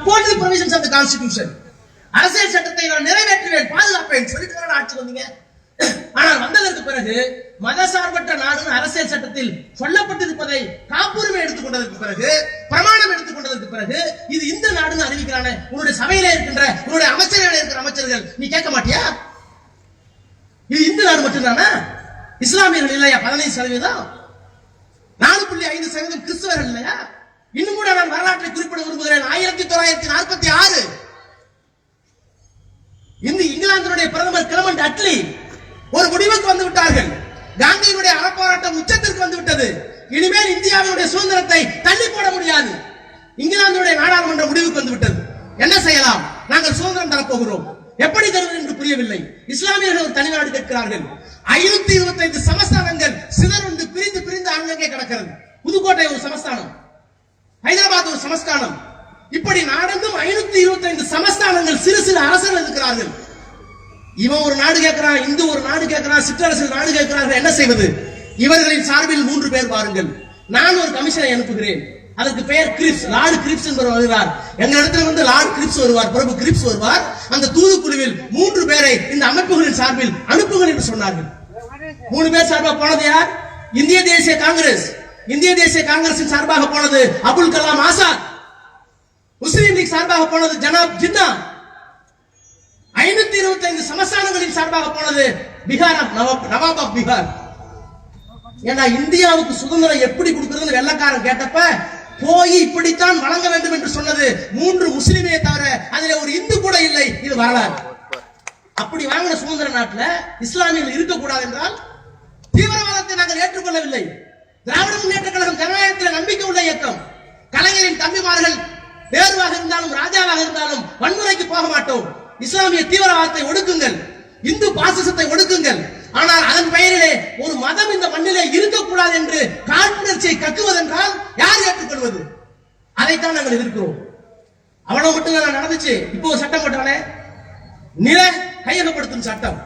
uphold the provisions of the constitution. அரசியல் சட்டத்தை நான் நிறைவேற்றுவேன், பாதுகாப்பேன் சொல்லிட்டு ஆட்சி வந்தீங்க. ஆனால் வந்ததற்கு பிறகு மதசார்பற்ற நாடுன்னு அரசியல் சட்டத்தில் சொல்லப்பட்டிருப்பதை காப்புரிமை எடுத்துக்கொண்டதற்கு பிறகு, பிரமாணம் எடுத்துக்கொண்டதற்கு பிறகு இது இந்த நாடுன்னு அறிவிக்கிறானே, உன்னுடைய சபையில இருக்கின்ற உன்னுடைய அமைச்சரவையில் இருக்கிற அமைச்சர்கள் நீ கேட்க மாட்டியா? இது இந்த நாடு மட்டும்தானா? இஸ்லாமியர்கள் இல்லையா 15%? 4.5% கிறிஸ்தவர்கள் இல்லையா? இன்னும் கூட நான் வரலாற்றை குறிப்பிட விரும்புகிறேன். 1946 இங்கிலாந்தினுடைய பிரதமர் கிளமண்ட் அட்லி ஒரு முடிவுக்கு வந்து விட்டார்கள். காந்தியினுடைய அறப்போராட்டம் உச்சத்திற்கு வந்து விட்டது. இனிமேல் இந்தியாவினுடைய சுதந்திரத்தை தள்ளி போட முடியாது. இங்கிலாந்துடைய நாடாளுமன்ற முடிவுக்கு வந்து விட்டது. என்ன செய்யலாம்? நாங்கள் சுதந்திரம் தரப்போகிறோம். எப்படி தருவது என்று புரியவில்லை. இஸ்லாமியர்கள் ஒரு தனிநாடு கேட்கிறார்கள். 525 சமஸ்தானங்கள் சிதறுண்டு பிரிந்து பிரிந்து அங்கங்கே கிடக்கிறது. புதுக்கோட்டை ஒரு சமஸ்தானம், ஹைதராபாத் ஒரு சமஸ்தானம், இப்படி நாடெங்கும் 525 சமஸ்தானங்கள், சிறு சிறு அரசர்கள் இருக்கிறார்கள். இவன் ஒரு நாடு கேட்கிறான், இந்து ஒரு நாடு கேட்கிறான், சிற்றரசு நாடு கேட்கிறார்கள். என்ன செய்வது? இவர்களின் சார்பில் 3 பேர் வாருங்கள், நான் ஒரு கமிஷனை அனுப்புகிறேன். அதற்கு பெயர் கிரிப்ஸ், லார்டு கிரிப்ஸ் என்பவர் வருகிறார். எங்க இடத்துல வந்து லார்டு கிரிப்ஸ் வருவார், பிரபு கிரிப்ஸ் வருவார். அந்த தூதுக்குழுவில் 3 பேரை இந்த அமைப்புகளின் சார்பில் அனுப்புங்கள் என்று சொன்னார்கள். 3 பேர் சார்பாக போனது யார்? இந்திய தேசிய காங்கிரஸ். இந்திய தேசிய காங்கிரசின் சார்பாக போனது அபுல் கலாம் ஆசாத். முஸ்லீம் லீக் சார்பாக போனது ஜனாப் ஜின்னா. 525 சமஸ்தானங்களின் சார்பாக போனது பீகார், நவாப் ஆஃப் பீகார். ஏன்னா இந்தியாவுக்கு சுதந்திரம் எப்படி கொடுக்கிறது வெள்ளக்காரன் கேட்டப்ப போய் இப்படித்தான் வழங்க வேண்டும் என்று சொன்னது 3 முஸ்லிமே தவிர அதில் ஒரு இந்து கூட இல்லை. இது வரலாறு. அப்படி வாங்கின சுதந்திர நாட்டில் இஸ்லாமியர்கள் இருக்கக்கூடாது என்றால் தீவிரவாதத்தை நாங்கள் ஏற்றுக்கொள்ளவில்லை. திராவிட முன்னேற்ற கழகம் ஜனநாயகத்தில் நம்பிக்கை உள்ள இயக்கம். கலைஞரின் தம்பிமார்கள் நேருவாக இருந்தாலும் ராஜாவாக இருந்தாலும் வன்முறைக்கு போக மாட்டோம். இஸ்லாமிய தீவிரவாதத்தை ஒடுக்குங்கள், இந்து பாசிசத்தை ஒடுக்குங்கள். ஆனால் அதன் பெயரிலே ஒரு மதம் இந்த மண்ணிலே இருக்கக்கூடாது என்று காழ்ப்புணர்ச்சியை கக்குவதென்றால் யார் ஏற்றுக்கொள்வது? அதைத்தான் நாங்கள் எதிர்க்கிறோம். அவ்வளவு மட்டும் நடந்துச்சு. இப்போ ஒரு சட்டம் போட்டாலே நில கையகப்படுத்தும் சட்டம்.